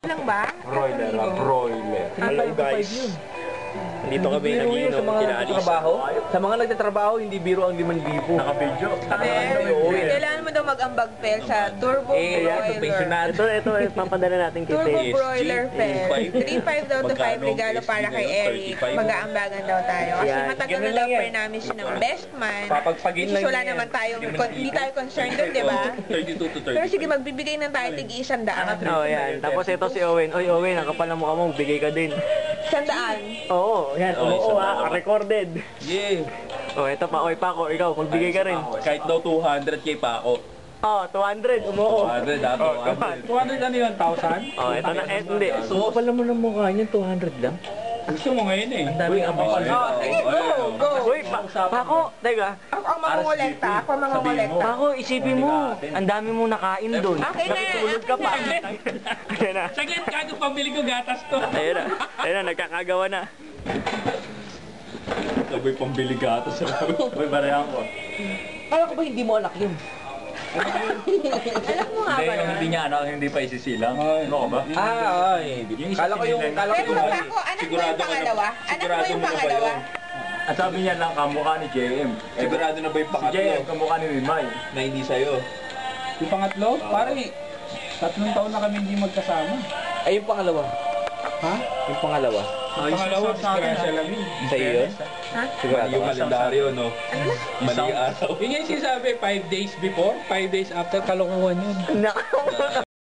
Lang ba? Broiler, broiler. Hello guys. Dito kami nagiinom, kinaalis. Sa mga nagtatrabaho, hindi biro ang 5,000. Naka-video. Kailangan mo daw mag-ambag pel sa Turbo Broiler. Ito, papadala natin kay Turbo Tay. Broiler pel. 3.5 daw to 5 Magkano? regalo para kay Eric. Mag-aambagan daw tayo. Kasi Yan, matagal ganun na lang daw yan. namin siya ng best man. Papagpagin lang Wala yan. naman tayong, hindi tayo concerned doon, di ba? 32 to 35. Pero sige, magbibigay na tayo tig 100. Oh, yan. Tapos ito si Owen. Oy, Owen, ang kapal ng mukha mo, bigay ka din. 100. Oo, yan. Oo, recorded. Yeah. Oh, ito pa. Oy, Paco, ikaw, magbigay ka rin. Kahit daw 200k pa ako. Oh, 200. Umuo. 200 dato. 200 ano yun? 1,000? Oh, ito na. Hindi. So, kapal naman ng mukha niya, 200 lang. Gusto mo ngayon eh. Ang daming abang. Sige, go! Uy, Paco, teka. Ako ang mangungulekta. Ako ang mangungulekta. Paco, isipin mo. Ang dami mong nakain doon. Okay na. Nakitulog ka pa. Ayan na. Saglit, kago pambili ko gatas to. Ayan na. Ayan na, nagkakagawa na. Sabi pambili gatas. May barayan ko. Kala ko ba hindi mo anak yun? Alam mo nga ba yun? Hindi niya anak, hindi pa isisilang. Ano ka ba? Ay. Kala ko yung... Pero ako, anak mo yung pangalawa? Anak mo yung pangalawa? Ang sabi niya lang, kamukha ni JM. Sigurado na ba yung pangatlo? Si JM, kamukha ni Mimay. Na hindi sa'yo. Yung pangatlo, pare, 3 taon na kami hindi magkasama. Ay, yung pangalawa. Ha? Yung pangalawa. Pangalawa sa akin, Sa iyo yun? Ha? Sigurado Yung ka. kalendaryo, no? Mali araw. Yun yung sinasabi, 5 days before, 5 days after, kalokohan yun.